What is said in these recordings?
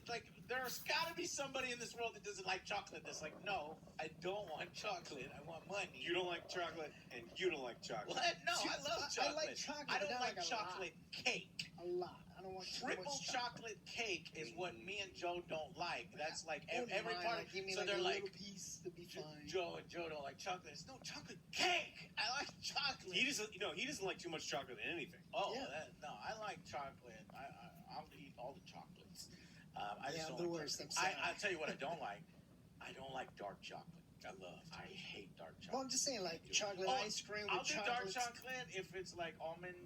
like, there's got to be somebody in this world that doesn't like chocolate. That's like, no, I don't want chocolate. I want money. You don't like chocolate, and you don't like chocolate. What? No, I love chocolate. I like chocolate. I don't but like not chocolate cake. A lot. I don't want Triple chocolate cake is what me and Joe don't like. That's like every mine, part. Like, give me so like they're a like, little piece to be fine. Joe and Joe don't like chocolate. It's no chocolate cake. I like chocolate. He doesn't like too much chocolate in anything. Oh, yeah. No, I like chocolate. I'll eat all the chocolates. I just don't the like worst. I'll tell you what I don't like. I don't like dark chocolate. I hate dark chocolate. Well, I'm just saying, like chocolate ice cream with I'll do dark chocolates. chocolate if it's like almond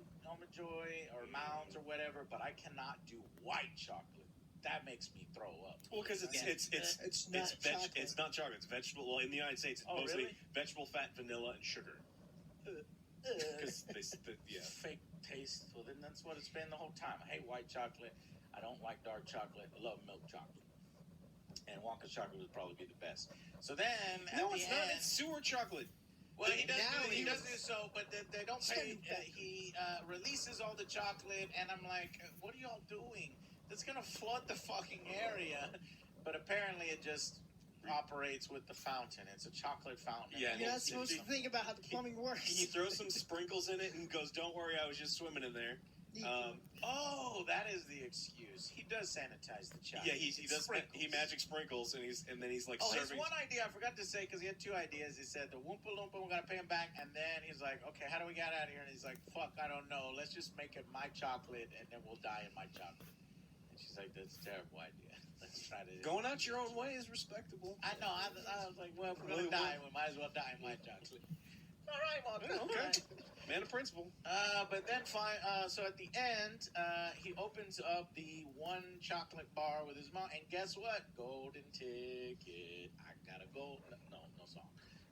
joy or mounds or whatever, but I cannot do white chocolate. That makes me throw up. Well, because it's not chocolate. It's not chocolate. It's vegetable. Well, in the United States, it's mostly vegetable fat, vanilla, and sugar. Because fake taste. Well, then that's what it's been the whole time. I hate white chocolate. I don't like dark chocolate. I love milk chocolate. And Wonka chocolate would probably be the best. So then, it's not. It's sewer chocolate. Well, he does do so, but they don't pay. He releases all the chocolate, and I'm like, what are y'all doing? That's gonna flood the fucking area. But apparently, it just operates with the fountain. It's a chocolate fountain. Yeah, you're not supposed to think about how the plumbing works. Can you throw some sprinkles in it and goes, "Don't worry, I was just swimming in there." That is the excuse. He does sanitize the chocolate. Yeah, he does. He magic sprinkles, and then he's like his serving. one idea I forgot to say, because he had two ideas. He said the Oompa Loompa, we're gonna pay him back, and then he's like, okay, how do we get out of here? And he's like, fuck, I don't know. Let's just make it my chocolate, and then we'll die in my chocolate. And she's like, that's a terrible idea. Let's try to going out your own way is respectable. I know. I was like, well, if we're gonna die, we might as well die in my chocolate. All right, Walker. Okay. Man of principle. But then so at the end, he opens up the one chocolate bar with his mom, and guess what? Golden ticket. I got a gold. No song.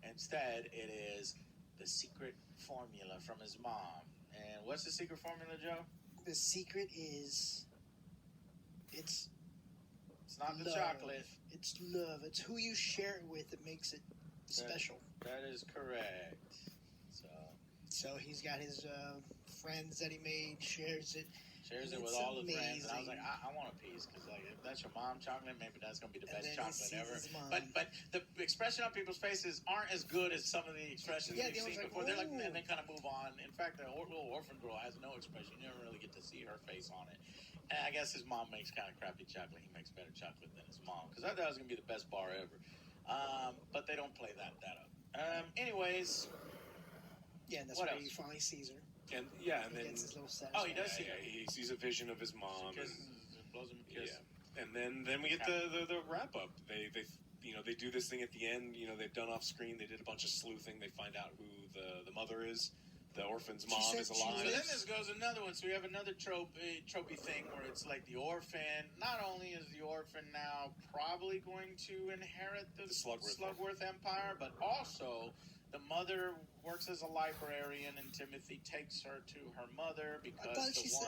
Instead, it is the secret formula from his mom. And what's the secret formula, Joe? The secret is it's not love. The chocolate. It's love. It's who you share it with that makes it special. That is correct. So he's got his friends that he made, shares it with all the friends, and I was like, I want a piece, because like if that's your mom chocolate, maybe that's gonna be the best chocolate ever. But the expression on people's faces aren't as good as some of the expressions we've seen before. They're like, and they kind of move on. In fact, the little orphan girl has no expression. You never really get to see her face on it. And I guess his mom makes kind of crappy chocolate. He makes better chocolate than his mom, because I thought it was gonna be the best bar ever. But they don't play that up. Anyways. Yeah, and that's where he finally sees her. And then gets his little he does see her. He sees a vision of his mom. Blows him a kiss. Yeah. And then we get the wrap up. They do this thing at the end. They've done off screen. They did a bunch of sleuthing. They find out who the mother is. The orphan's mom is alive. So then this goes another one. So we have another tropey thing where it's like the orphan. Not only is the orphan now probably going to inherit the Slugworth Empire, but also the mother works as a librarian, and Timothy takes her to her mother because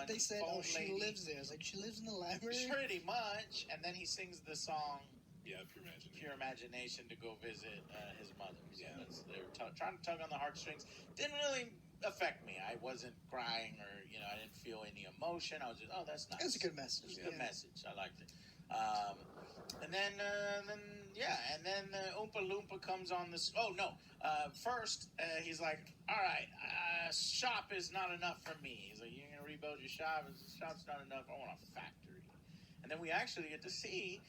they said, she lives there. It's like, she lives in the library? Pretty much. And then he sings the song, Pure Imagination, to go visit his mother. So they were trying to tug on the heartstrings. Didn't really affect me. I wasn't crying or, I didn't feel any emotion. I was just, that's nice. It was a good message. It was a good message. I liked it. And then Oompa Loompa comes on this. Oh, no. First, he's like, all right, shop is not enough for me. He's like, you're going to rebuild your shop? Shop's not enough. I want a factory. And then we actually get to see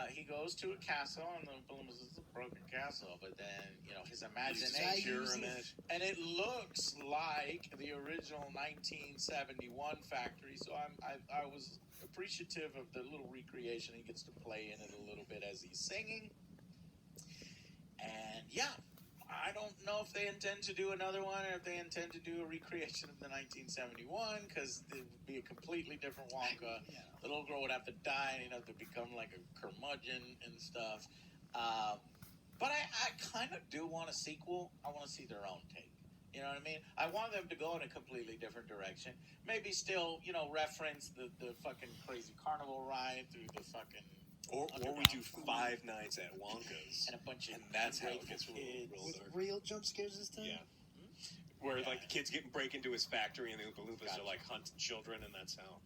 he goes to a castle, and the Oompa Loompa is a broken castle, but then, his imagination. And it looks like the original 1971 factory, so I was appreciative of the little recreation. He gets to play in it a little bit as he's singing. And I don't know if they intend to do another one, or if they intend to do a recreation of the 1971, because it would be a completely different Wonka. The little girl would have to die, and he'd have to become like a curmudgeon and stuff. But I kind of do want a sequel. I want to see their own take. You know what I mean? I want them to go in a completely different direction. Maybe still, reference the fucking crazy carnival ride through the fucking... Or we do 5 nights at Wonka's. And a bunch of... And that's how it gets with real jump scares this time? Yeah. Where, like, the kids break into his factory, and the Oompa Loompas are, like, hunting children, and that's how...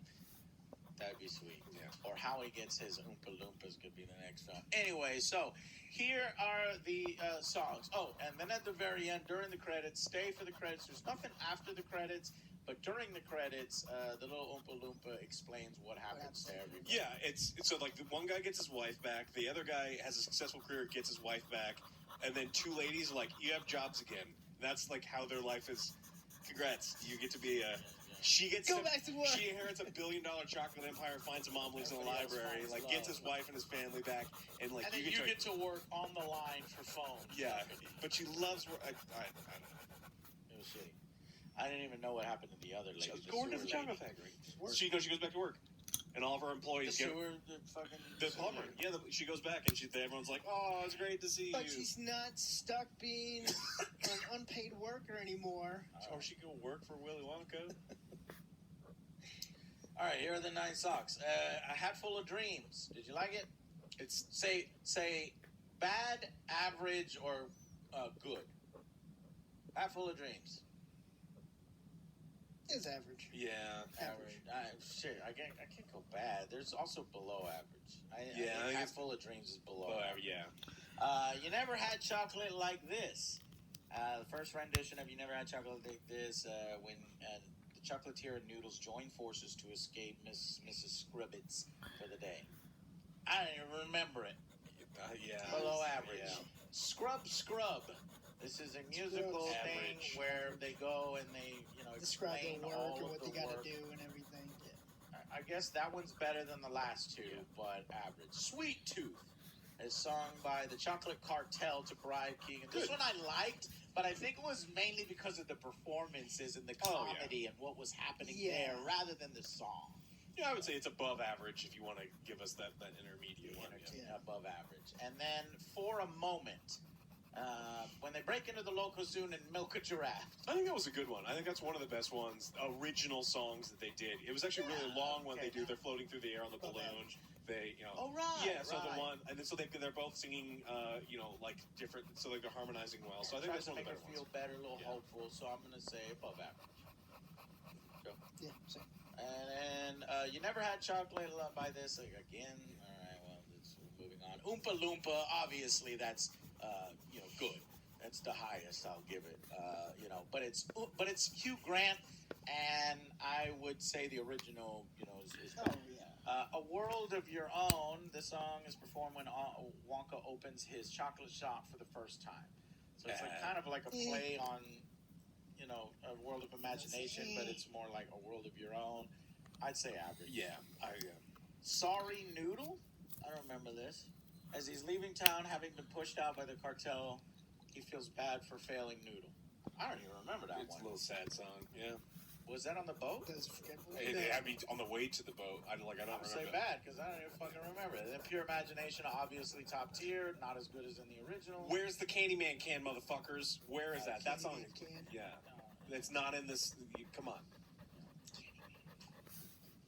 That'd be sweet. Yeah. Or how he gets his Oompa Loompas could be the next film. Anyway, so here are the songs. Oh, and then at the very end, during the credits, stay for the credits. There's nothing after the credits, but during the credits, the little Oompa Loompa explains what happens to everybody. Yeah, it's so like the one guy gets his wife back, the other guy has a successful career, gets his wife back, and then two ladies are like, you have jobs again. That's like how their life is. Congrats, you get to be a. She gets back to work. She inherits $1 billion chocolate empire, finds a mom, lives in a library, like gets his wife and his family back, and like and then you get to work on the line for phone. Yeah, but she loves work. I don't know. It was shitty. I didn't even know what happened to the other lady. She was going to the chocolate factory. She goes back to work, and all of her employees the get fucking the plumber. Yeah, she goes back, and everyone's like, "Oh, it's great to see you." But she's not stuck being an unpaid worker anymore. Or she can work for Willy Wonka. All right, here are the 9 songs. A Hat Full of Dreams. Did you like it? It's Say bad, average, or good. Hat Full of Dreams. It's average. yeah. Average. I can't go bad. There's also below average. I I think think Hat it's- Full of Dreams is below. Oh, average. yeah. You Never Had Chocolate Like This. The first rendition of You Never Had Chocolate Like This, when the chocolatier and Noodles join forces to escape Mrs. Scribbits for the day. I don't even remember it. Yeah. Below average. Yeah. Scrub. This is a musical Scrub. thing Average. where they go and they, Describe explain their work all and of what the they gotta work. do and everything. I guess that one's better than the last two, Yeah. but average. Sweet Tooth is sung by the Chocolate Cartel to Brian Keegan. This one I liked, but I think it was mainly because of the performances and the Oh, yeah. comedy and what was happening Yeah. there rather than the song. Yeah, I would say it's above average if you want to give us that intermediate one. Yeah. Above average. And then For a Moment, when they break into the Locozoon and milk a giraffe. I think that was a good one. I think that's one of the best ones, original songs that they did. It was actually really long when okay. they do. They're floating through the air on the Above balloon. average. They, Oh, right. Yeah, so right. the one, and then so they're both singing, like different, so like they're harmonizing well. So I think Tries that's to one of make the her better feel ones. better, a little Yeah. hopeful, so I'm going to say above average. Yeah, same. And then You Never Had Chocolate by this again. All right, well, moving on. Oompa Loompa, obviously that's good. That's the highest I'll give it. But it's Hugh Grant, and I would say the original, is Oh, yeah. A World of Your Own. The song is performed when Wonka opens his chocolate shop for the first time. So it's kind of like a play on, a world of imagination, but it's more like a world of your own. I'd say average. Yeah, Sorry Noodle? I don't remember this. As he's leaving town, having been pushed out by the cartel, he feels bad for failing Noodle. I don't even remember that it's a one. little sad song. Yeah, Was that on the boat? That's forgettable. it had me on the way to the boat. I don't I would say remember. bad because I don't even fucking remember it. The Pure Imagination, obviously top tier, not as good as in the original. Where's the Candyman can, motherfuckers? Where is that? That song. Candy Yeah, it's not in this. Come on.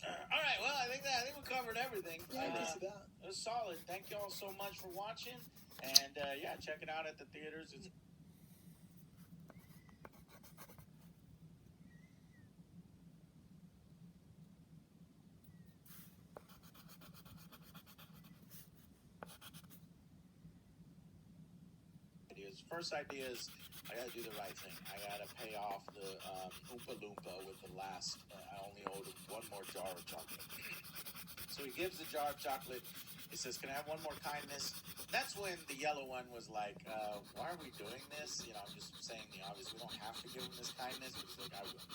All right, well, I think we covered everything. Yeah, just about. It was solid. Thank you all so much for watching, and check it out at the theaters. It's First idea is I gotta do the right thing. I gotta pay off the Oompa Loompa with the last. I only owed him one more jar of chocolate. So he gives the jar of chocolate. He says, "Can I have one more kindness?" That's when the yellow one was like, "Why are we doing this?" I'm just saying the obvious. We don't have to give him this kindness. But he's like, "I will."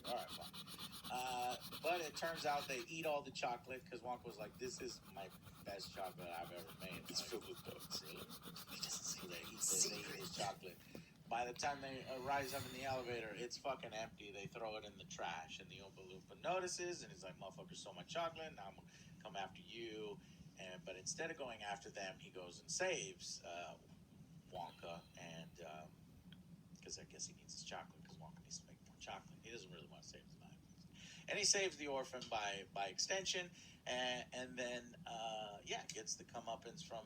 All right, fine. But it turns out they eat all the chocolate because Wonka was like, "This is my best chocolate I've ever made. It's filled with bugs. Really? He doesn't say that. He says they eat his chocolate. By the time they rise up in the elevator, it's fucking empty. They throw it in the trash, and the Oompa Loompa notices, and he's like, "Motherfucker, so much chocolate. Now I'm gonna come after you." But instead of going after them, he goes and saves Wonka, and because I guess he needs his chocolate, because Wonka needs to make more chocolate. He doesn't really want to save his life, and he saves the orphan by extension, and then gets the comeuppance from